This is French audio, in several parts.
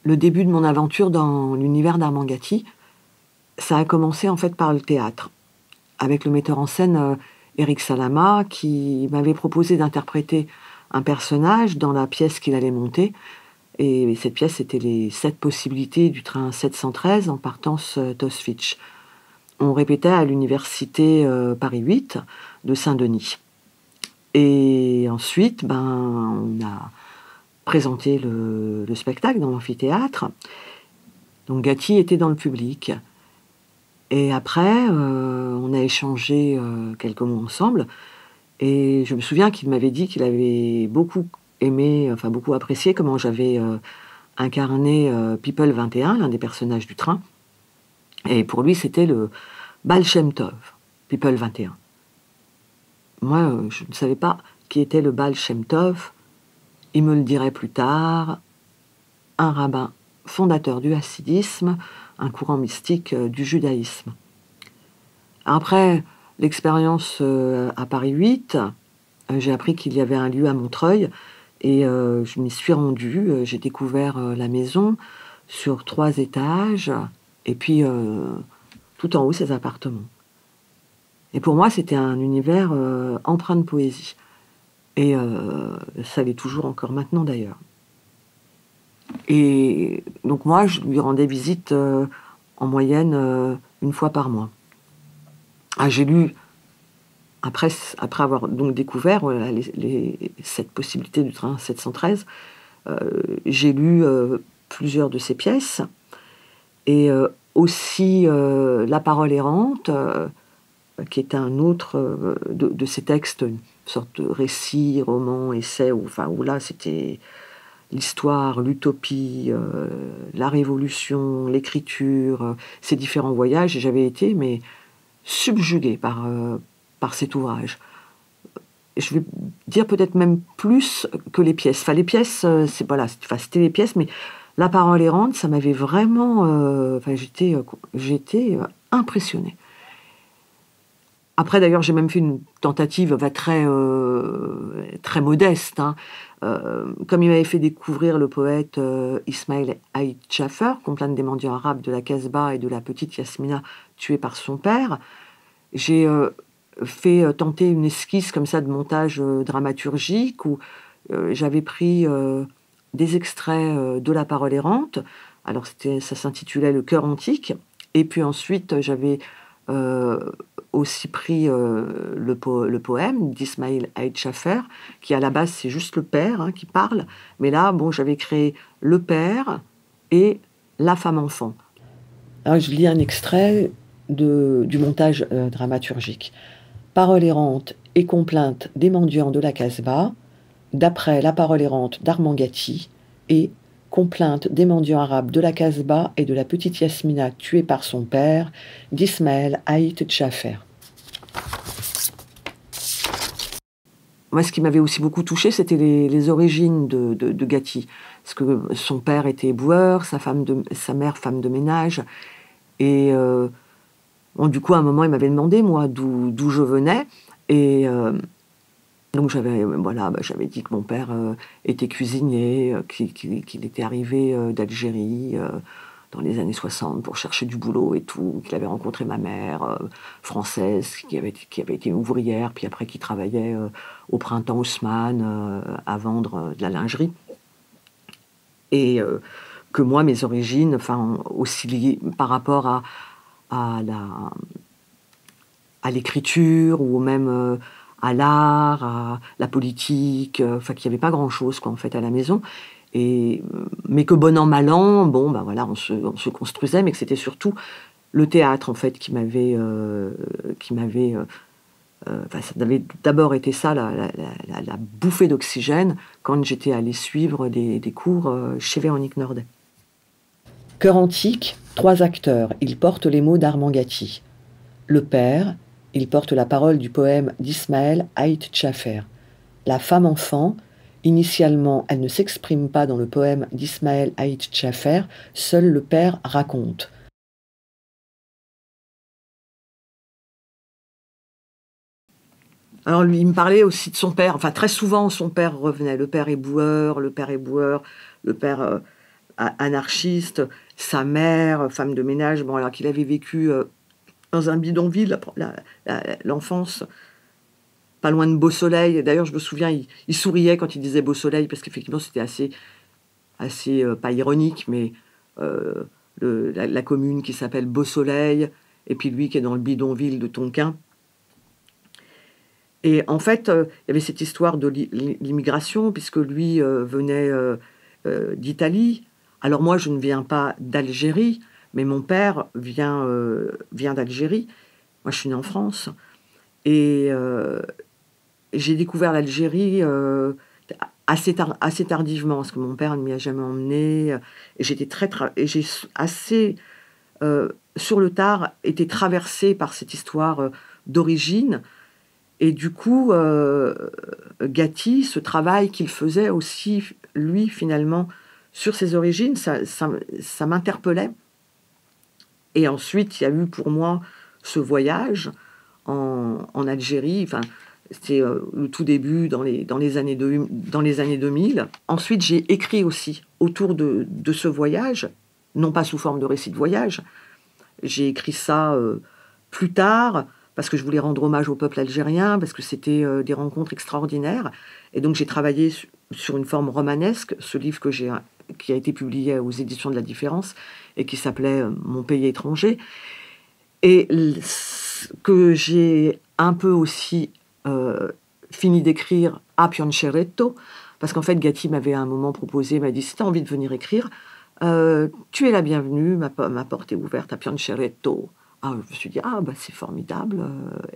le début de mon aventure dans l'univers d'Armand Gatti, ça a commencé en fait par le théâtre, avec le metteur en scène Éric Salama, qui m'avait proposé d'interpréter un personnage dans la pièce qu'il allait monter. Et cette pièce, c'était les 7 possibilités du train 713 en partance d'Auschwitz. On répétait à l'université Paris 8 de Saint-Denis. Et ensuite, on a présenté le spectacle dans l'amphithéâtre. Donc Gatti était dans le public. Et après, on a échangé quelques mots ensemble. Et je me souviens qu'il m'avait dit qu'il avait beaucoup aimé, enfin beaucoup apprécié comment j'avais incarné People 21, l'un des personnages du train. Et pour lui, c'était le Baal Shem Tov, People 21. Moi, je ne savais pas qui était le Baal Shem Tov. Il me le dirait plus tard. Un rabbin fondateur du hassidisme, un courant mystique du judaïsme. Après l'expérience à Paris 8, j'ai appris qu'il y avait un lieu à Montreuil et je m'y suis rendue. J'ai découvert la maison sur 3 étages et puis tout en haut, ses appartements. Et pour moi, c'était un univers empreint de poésie. Et ça l'est toujours encore maintenant d'ailleurs. Et donc moi, je lui rendais visite en moyenne 1 fois par mois. J'ai lu, après avoir donc découvert les 7 possibilités du train 713, j'ai lu plusieurs de ses pièces, et aussi La parole errante, qui est un autre de ses textes, une sorte de récit, roman, essai, où là c'était l'histoire, l'utopie, la révolution, l'écriture, ces différents voyages, et j'avais été subjuguée par cet ouvrage. Je vais dire peut-être même plus que les pièces. Enfin, les pièces, c'était les pièces, mais La parole errante, ça m'avait vraiment... j'étais impressionnée. Après, d'ailleurs, j'ai même fait une tentative très modeste. Comme il m'avait fait découvrir le poète Ismaël Haït Chaffer, Complainte des mendiants arabes de la Casbah et de la petite Yasmina tuée par son père, j'ai fait tenter une esquisse comme ça de montage dramaturgique où j'avais pris des extraits de La parole errante. Alors ça s'intitulait Le cœur antique. Et puis ensuite, j'avais aussi pris le poème d'Ismaël Haït Chaffer, qui à la base c'est juste le père qui parle, mais là j'avais créé le père et la femme-enfant. Alors je lis un extrait du montage dramaturgique. Parole errante et complainte des mendiants de la Casbah, d'après La parole errante d'Armand Gatti, et Complainte des mendiants arabes de la Casbah et de la petite Yasmina tuée par son père, d'Ismaël Haït Chaffer. Moi, ce qui m'avait aussi beaucoup touchée, c'était les origines de Gatti. Parce que son père était éboueur, sa mère femme de ménage. Et du coup, à un moment, il m'avait demandé, moi, d'où je venais. Et donc, j'avais dit que mon père était cuisinier, qu'il était arrivé d'Algérie dans les années 60 pour chercher du boulot et tout, qu'il avait rencontré ma mère française, qui avait été ouvrière, puis après qui travaillait au printemps Haussmann à vendre de la lingerie. Et que moi, mes origines, aussi liées par rapport à l'écriture ou même à l'art, à la politique, qu'il n'y avait pas grand-chose en fait à la maison. Mais que bon an, mal an, on se construisait, mais que c'était surtout le théâtre en fait qui m'avait ça avait d'abord été ça, la bouffée d'oxygène, quand j'étais allée suivre des cours chez Véronique Nordet. Cœur antique, 3 acteurs, ils portent les mots d'Armand Gatti. Le père, il porte la parole du poème d'Ismaël Haït Chaffer. La femme-enfant, initialement, elle ne s'exprime pas dans le poème d'Ismaël Haït Chaffer, seul le père raconte. Alors lui, il me parlait aussi de son père. Très souvent, son père revenait. Le père éboueur, le père anarchiste, sa mère, femme de ménage, bon, alors qu'il avait vécu dans un bidonville, l'enfance, pas loin de Beau Soleil. D'ailleurs, je me souviens, il souriait quand il disait Beau Soleil, parce qu'effectivement, c'était assez pas ironique, mais la commune qui s'appelle Beau Soleil, et puis lui qui est dans le bidonville de Tonquin. Et en fait, il y avait cette histoire de l'immigration, puisque lui venait d'Italie. Alors moi, je ne viens pas d'Algérie, mais mon père vient d'Algérie. Moi, je suis née en France. Et j'ai découvert l'Algérie assez tardivement, parce que mon père ne m'y a jamais emmenée. Et j'étais et j'ai assez, sur le tard, été traversée par cette histoire d'origine. Et du coup, Gatti, ce travail qu'il faisait aussi, lui, finalement, sur ses origines, ça m'interpellait. Et ensuite, il y a eu pour moi ce voyage en Algérie. Enfin, c'était le tout début dans les années 2000. Ensuite, j'ai écrit aussi autour de ce voyage, non pas sous forme de récit de voyage. J'ai écrit ça plus tard, parce que je voulais rendre hommage au peuple algérien, parce que c'était des rencontres extraordinaires. Et donc j'ai travaillé sur une forme romanesque, ce livre qui a été publié aux éditions de La Différence, et qui s'appelait Mon pays étranger, et que j'ai un peu aussi fini d'écrire à Pionceretto, parce qu'en fait Gatti m'avait à un moment proposé, m'a dit si tu as envie de venir écrire, tu es la bienvenue, ma porte est ouverte à Pionceretto. Ah, je me suis dit, c'est formidable,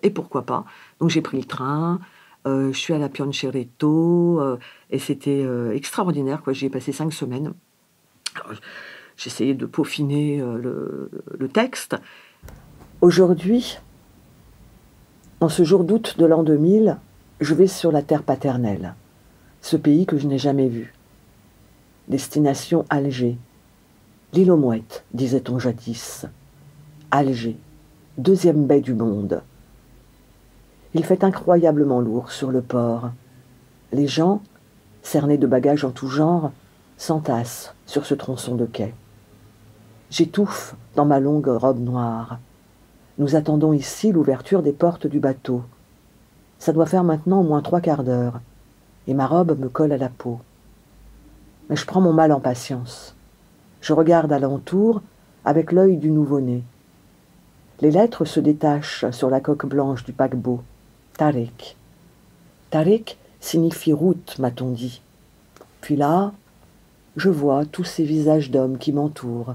et pourquoi pas. Donc j'ai pris le train, je suis allée à Pionceretto, et c'était extraordinaire, quoi. J'y ai passé 5 semaines. J'essayais de peaufiner le texte. Aujourd'hui, en ce jour d'août de l'an 2000, je vais sur la terre paternelle, ce pays que je n'ai jamais vu. Destination Alger. L'île aux mouettes, disait-on jadis. Alger, 2e baie du monde. Il fait incroyablement lourd sur le port. Les gens, cernés de bagages en tout genre, s'entassent sur ce tronçon de quai. J'étouffe dans ma longue robe noire. Nous attendons ici l'ouverture des portes du bateau. Ça doit faire maintenant au moins 3/4 d'heure, et ma robe me colle à la peau. Mais je prends mon mal en patience. Je regarde alentour avec l'œil du nouveau-né. Les lettres se détachent sur la coque blanche du paquebot. Tarik. Tarik signifie route, m'a-t-on dit. Puis là, je vois tous ces visages d'hommes qui m'entourent.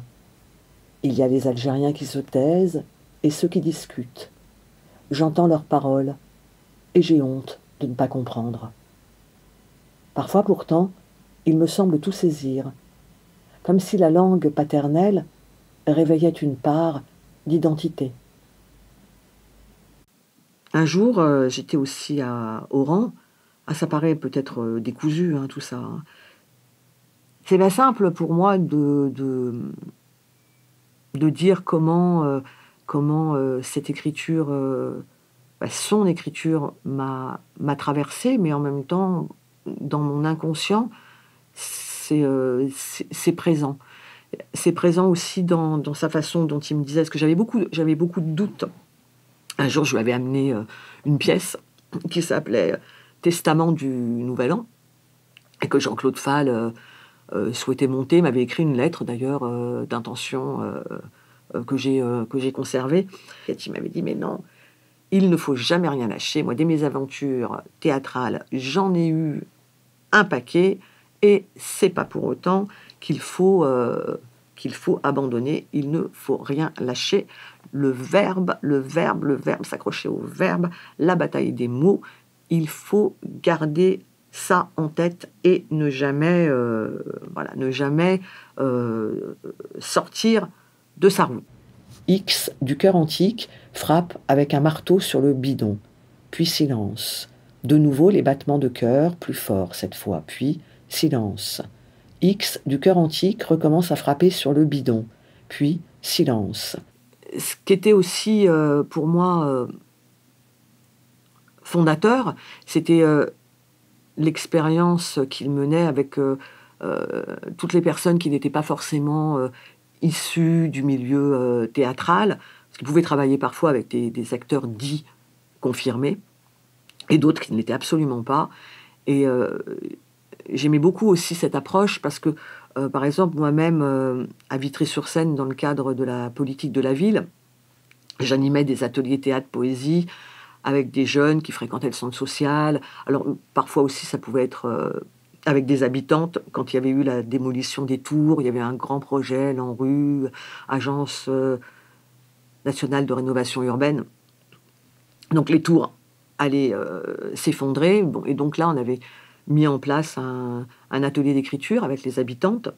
Il y a les Algériens qui se taisent et ceux qui discutent. J'entends leurs paroles et j'ai honte de ne pas comprendre. Parfois pourtant, il me semble tout saisir, comme si la langue paternelle réveillait une part d'identité. Un jour, j'étais aussi à Oran. Ça paraît peut-être décousu, tout ça. C'est pas simple pour moi de dire comment cette écriture, son écriture m'a traversée, mais en même temps, dans mon inconscient, c'est présent. C'est présent aussi dans sa façon dont il me disait, parce que j'avais beaucoup de doutes. Un jour, je lui avais amené une pièce qui s'appelait Testament du Nouvel An, et que Jean-Claude Fall souhaitait monter, m'avait écrit une lettre d'ailleurs d'intention que j'ai conservée. Et il m'avait dit, mais non, il ne faut jamais rien lâcher. Moi, dès mes aventures théâtrales, j'en ai eu un paquet, et c'est pas pour autant qu'il faut abandonner, il ne faut rien lâcher. Le verbe, s'accrocher au verbe, la bataille des mots, il faut garder ça en tête et ne jamais sortir de sa route. X du chœur antique frappe avec un marteau sur le bidon, puis silence. De nouveau les battements de cœur, plus forts cette fois, puis silence. X du chœur antique recommence à frapper sur le bidon, puis silence. Ce qui était aussi pour moi fondateur, c'était l'expérience qu'il menait avec toutes les personnes qui n'étaient pas forcément issues du milieu théâtral, parce qu'ils pouvaient travailler parfois avec des acteurs dits confirmés, et d'autres qui ne l'étaient absolument pas. Et j'aimais beaucoup aussi cette approche parce que, par exemple, moi-même, à Vitry-sur-Seine, dans le cadre de la politique de la ville, j'animais des ateliers théâtre-poésie avec des jeunes qui fréquentaient le centre social. Alors, parfois aussi, ça pouvait être avec des habitantes. Quand il y avait eu la démolition des tours, il y avait un grand projet, l'ANRU, Agence nationale de rénovation urbaine. Donc, les tours allaient s'effondrer. Bon, et donc là, on avait mis en place un atelier d'écriture avec les habitantes.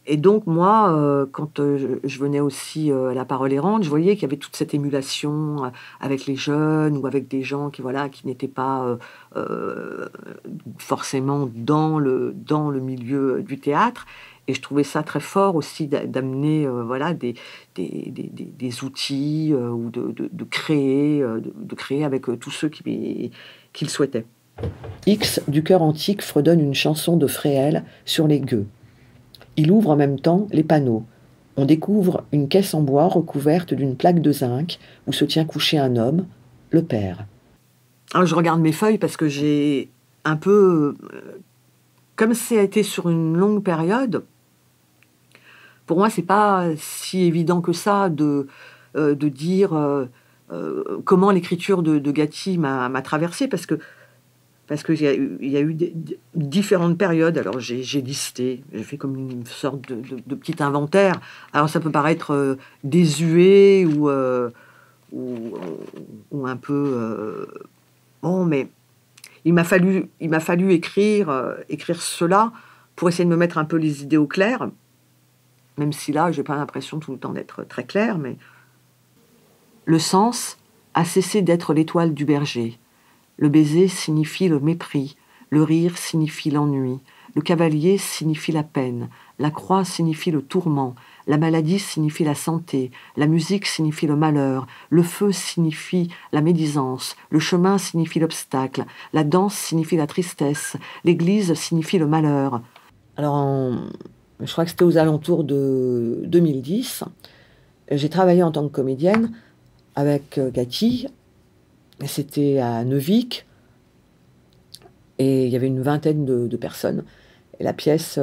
Et donc, moi, quand je venais aussi à La Parole Errante, je voyais qu'il y avait toute cette émulation avec les jeunes ou avec des gens qui n'étaient pas forcément dans le milieu du théâtre. Et je trouvais ça très fort aussi d'amener des outils ou de créer avec tous ceux qui le souhaitaient. X du Chœur Antique fredonne une chanson de Fréhel sur les gueux. Il ouvre en même temps les panneaux. On découvre une caisse en bois recouverte d'une plaque de zinc où se tient couché un homme, le père. Alors je regarde mes feuilles parce que j'ai un peu... comme ça a été sur une longue période, pour moi c'est pas si évident que ça de dire comment l'écriture de Gatti m'a traversée, parce qu'il y a eu différentes périodes. Alors j'ai listé, j'ai fait comme une sorte de petit inventaire. Alors ça peut paraître désuet ou un peu... bon, mais il m'a fallu écrire cela pour essayer de me mettre un peu les idées au clair, même si là, je n'ai pas l'impression tout le temps d'être très clair, mais... Le sens a cessé d'être l'étoile du berger. Le baiser signifie le mépris, le rire signifie l'ennui, le cavalier signifie la peine, la croix signifie le tourment, la maladie signifie la santé, la musique signifie le malheur, le feu signifie la médisance, le chemin signifie l'obstacle, la danse signifie la tristesse, l'église signifie le malheur. Alors, je crois que c'était aux alentours de 2010, j'ai travaillé en tant que comédienne avec Gatti. C'était à Neuvic, et il y avait une vingtaine de personnes. Et la pièce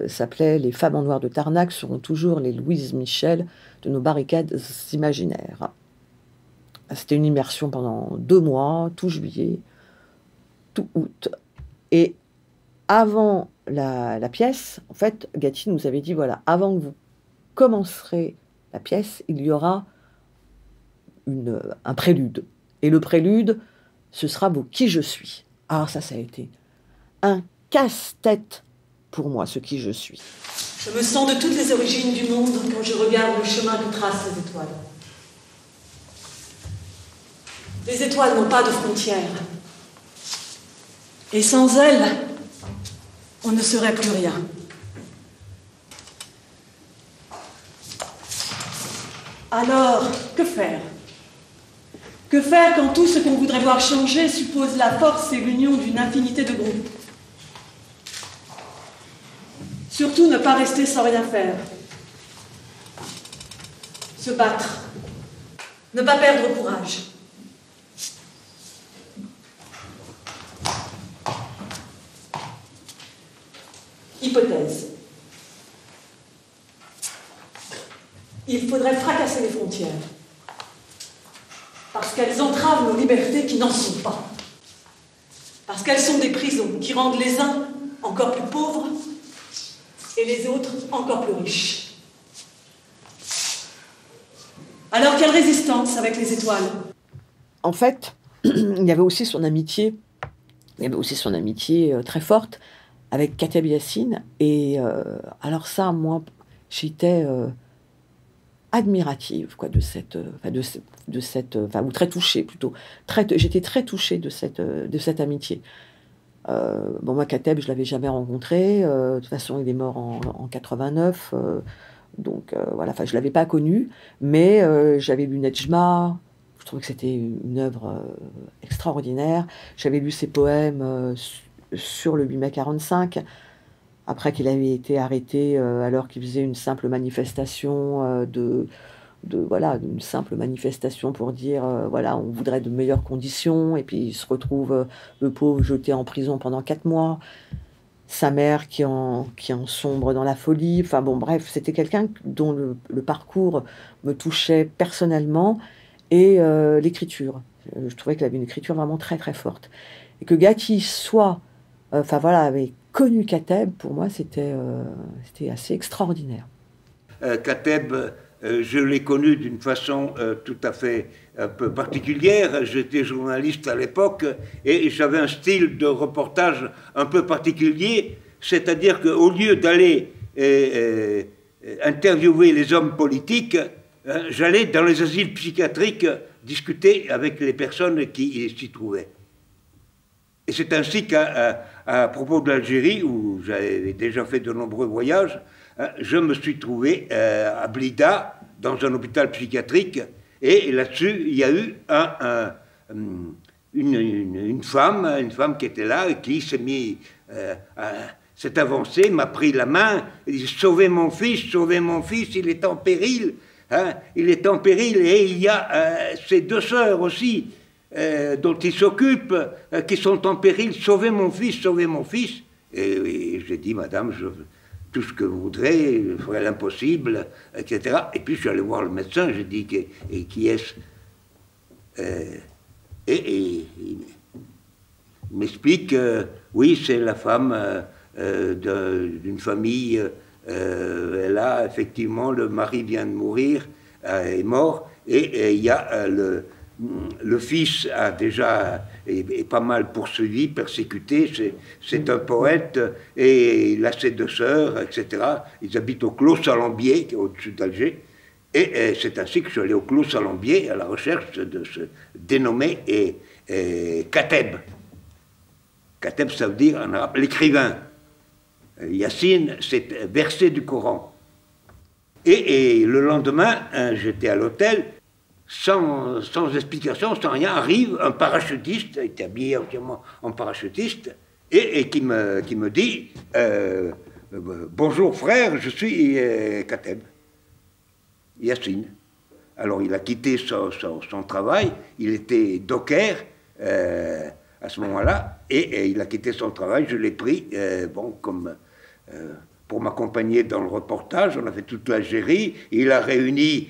s'appelait « Les femmes en noir de Tarnac seront toujours les Louise Michel de nos barricades imaginaires ». C'était une immersion pendant 2 mois, tout juillet, tout août. Et avant la pièce, en fait, Gatti nous avait dit, voilà, avant que vous commencerez la pièce, il y aura un prélude. Et le prélude, ce sera vos qui je suis. Alors ça a été un casse-tête pour moi, ce qui je suis. Je me sens de toutes les origines du monde quand je regarde le chemin que tracent les étoiles. Les étoiles n'ont pas de frontières. Et sans elles, on ne serait plus rien. Alors, que faire ? Que faire quand tout ce qu'on voudrait voir changer suppose la force et l'union d'une infinité de groupes ? Surtout ne pas rester sans rien faire. Se battre. Ne pas perdre courage. Hypothèse. Il faudrait fracasser les frontières. Parce qu'elles entravent nos libertés qui n'en sont pas. Parce qu'elles sont des prisons qui rendent les uns encore plus pauvres et les autres encore plus riches. Alors quelle résistance avec les étoiles ? En fait, il y avait aussi son amitié très forte avec Kateb Yassine. Et alors ça, moi, j'étais admirative ou très touchée plutôt. J'étais très touchée de cette amitié. Bon, moi, Kateb, je l'avais jamais rencontré. De toute façon, il est mort en 89. Donc, voilà, je l'avais pas connu. Mais j'avais lu Nedjma. Je trouvais que c'était une œuvre extraordinaire. J'avais lu ses poèmes sur le 8 mai 45, après qu'il avait été arrêté alors qu'il faisait une simple manifestation voilà, une simple manifestation pour dire voilà, on voudrait de meilleures conditions, et puis il se retrouve, le pauvre, jeté en prison pendant 4 mois, sa mère qui en sombre dans la folie. Enfin bon, bref, c'était quelqu'un dont le parcours me touchait personnellement, et l'écriture. Je trouvais qu'il avait une écriture vraiment très très forte. Et que Gatti soit, enfin voilà, avait connu Kateb, pour moi, c'était assez extraordinaire. Kateb, je l'ai connu d'une façon tout à fait un peu particulière. J'étais journaliste à l'époque et j'avais un style de reportage un peu particulier, c'est-à-dire qu'au lieu d'aller interviewer les hommes politiques, j'allais dans les asiles psychiatriques discuter avec les personnes qui s'y trouvaient. Et c'est ainsi qu'à propos de l'Algérie, où j'avais déjà fait de nombreux voyages, je me suis trouvé à Blida, dans un hôpital psychiatrique, et là-dessus, il y a eu une femme qui était là, et qui s'est avancée, m'a pris la main, et dit « Sauvez mon fils, il est en péril, hein, il est en péril, et il y a ses 2 sœurs aussi, dont il s'occupe, qui sont en péril, sauvez mon fils. » Et j'ai dit « Madame, tout ce que vous voudrez, je ferai l'impossible, etc. » Et puis je suis allé voir le médecin, j'ai dit « Qui est-ce » et il m'explique oui, c'est la femme d'une famille, elle a effectivement, le mari vient de mourir, est mort, et il y a le fils a déjà est pas mal poursuivi, persécuté, c'est un poète, et il a ses 2 sœurs, etc. Ils habitent au Clos Salambier, qui est au-dessus d'Alger, et c'est ainsi que je suis allé au Clos Salambier à la recherche de ce dénommé Kateb. Kateb, ça veut dire en arabe l'écrivain. Yassine, c'est verset du Coran. Et le lendemain, j'étais à l'hôtel, sans explication, sans rien, arrive un parachutiste, il était habillé entièrement en parachutiste, et qui me dit bonjour frère, je suis Kateb, Yassine. Alors il a quitté son travail, il était docker à ce moment-là, et il a quitté son travail, je l'ai pris comme pour m'accompagner dans le reportage. On a fait toute l'Algérie, il a réuni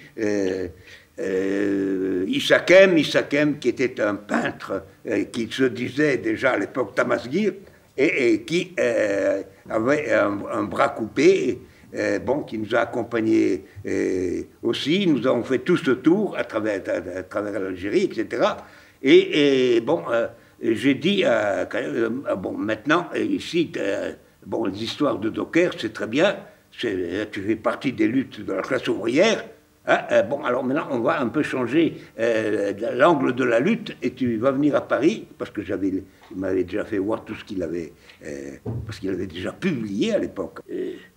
Issakem, qui était un peintre qui se disait déjà à l'époque Tamasguir, et qui avait un bras coupé, qui nous a accompagnés aussi. Nous avons fait tout ce tour à travers l'Algérie, etc. J'ai dit maintenant, ici, les histoires de Docker, c'est très bien, tu fais partie des luttes de la classe ouvrière. Alors maintenant, on va un peu changer l'angle de la lutte, et tu vas venir à Paris, parce que il m'avait déjà fait voir tout ce qu'il avait, parce qu'il avait déjà publié à l'époque.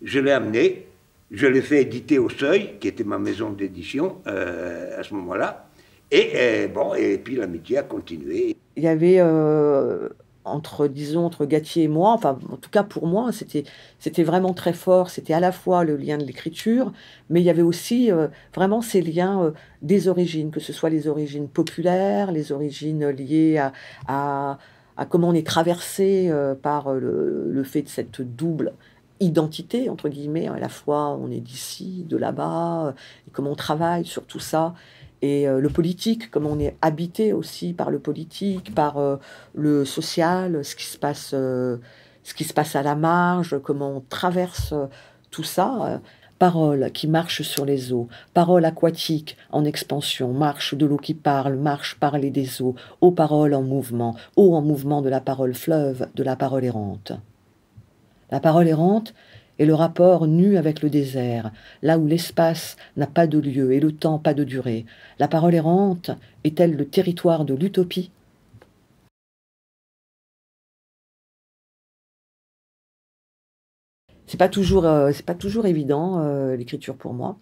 Je l'ai amené, je l'ai fait éditer au Seuil, qui était ma maison d'édition à ce moment-là, et puis l'amitié a continué. Il y avait entre Gatti et moi, enfin en tout cas pour moi, c'était vraiment très fort. C'était à la fois le lien de l'écriture, mais il y avait aussi vraiment ces liens des origines, que ce soit les origines populaires, les origines liées à comment on est traversé par le fait de cette double identité, entre guillemets, à la fois on est d'ici, de là-bas, et comment on travaille sur tout ça. Et le politique, comment on est habité aussi par le politique, par le social, ce qui se passe à la marge, comment on traverse tout ça. Parole qui marche sur les eaux, parole aquatique en expansion, marche de l'eau qui parle, marche parler des eaux, eau parole en mouvement de la parole fleuve, de la parole errante. La parole errante est le rapport nu avec le désert, là où l'espace n'a pas de lieu et le temps pas de durée. La parole errante est-elle le territoire de l'utopie ? C'est pas toujours évident, l'écriture pour moi.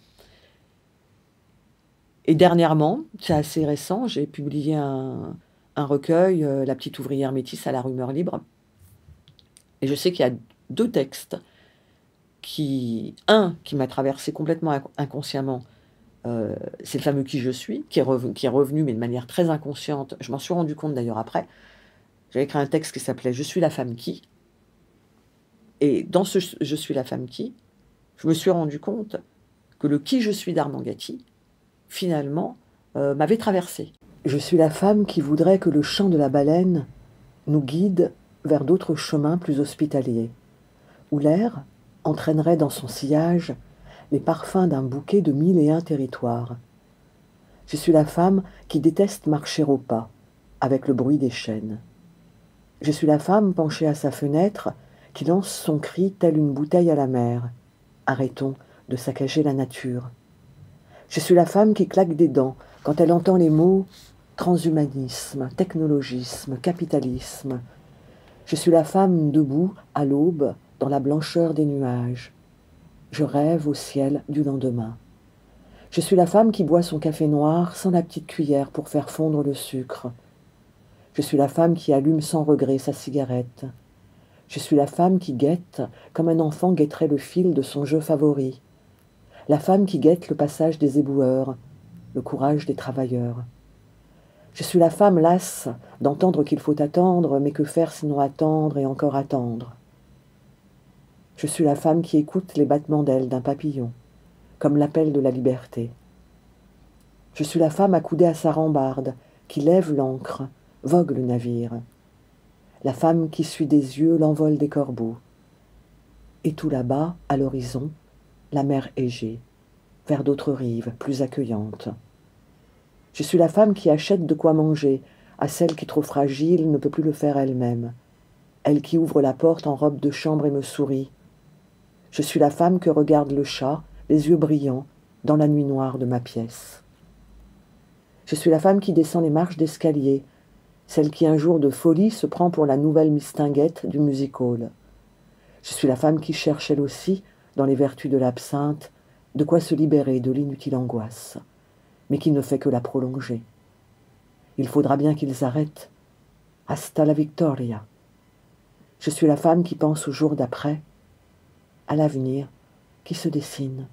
Et dernièrement, c'est assez récent, j'ai publié un recueil, La petite ouvrière métisse à la rumeur libre, Et je sais qu'il y a deux textes un qui m'a traversé complètement inconsciemment, c'est le fameux Qui je suis, qui est revenu, mais de manière très inconsciente. Je m'en suis rendu compte d'ailleurs après. J'avais écrit un texte qui s'appelait « Je suis la femme qui ». Et dans ce « Je suis la femme qui », je me suis rendu compte que le « Qui je suis » d'Armand Gatti, finalement, m'avait traversé. Je suis la femme qui voudrait que le chant de la baleine nous guide vers d'autres chemins plus hospitaliers, où l'air entraînerait dans son sillage les parfums d'un bouquet de 1001 territoires. Je suis la femme qui déteste marcher au pas, avec le bruit des chaînes. Je suis la femme penchée à sa fenêtre qui lance son cri telle une bouteille à la mer. Arrêtons de saccager la nature. Je suis la femme qui claque des dents quand elle entend les mots transhumanisme, technologisme, capitalisme. Je suis la femme debout à l'aube dans la blancheur des nuages. Je rêve au ciel du lendemain. Je suis la femme qui boit son café noir sans la petite cuillère pour faire fondre le sucre. Je suis la femme qui allume sans regret sa cigarette. Je suis la femme qui guette comme un enfant guetterait le fil de son jeu favori. La femme qui guette le passage des éboueurs, le courage des travailleurs. Je suis la femme lasse d'entendre qu'il faut attendre, mais que faire sinon attendre et encore attendre. Je suis la femme qui écoute les battements d'ailes d'un papillon, comme l'appel de la liberté. Je suis la femme accoudée à sa rambarde, qui lève l'ancre, vogue le navire. La femme qui suit des yeux l'envol des corbeaux. Et tout là-bas, à l'horizon, la mer Égée, vers d'autres rives plus accueillantes. Je suis la femme qui achète de quoi manger à celle qui, trop fragile, ne peut plus le faire elle-même. Elle qui ouvre la porte en robe de chambre et me sourit. Je suis la femme que regarde le chat, les yeux brillants, dans la nuit noire de ma pièce. Je suis la femme qui descend les marches d'escalier, celle qui un jour de folie se prend pour la nouvelle mistinguette du music-hall. Je suis la femme qui cherche elle aussi, dans les vertus de l'absinthe, de quoi se libérer de l'inutile angoisse, mais qui ne fait que la prolonger. Il faudra bien qu'ils arrêtent. Hasta la victoria. Je suis la femme qui pense au jour d'après, à l'avenir qui se dessine.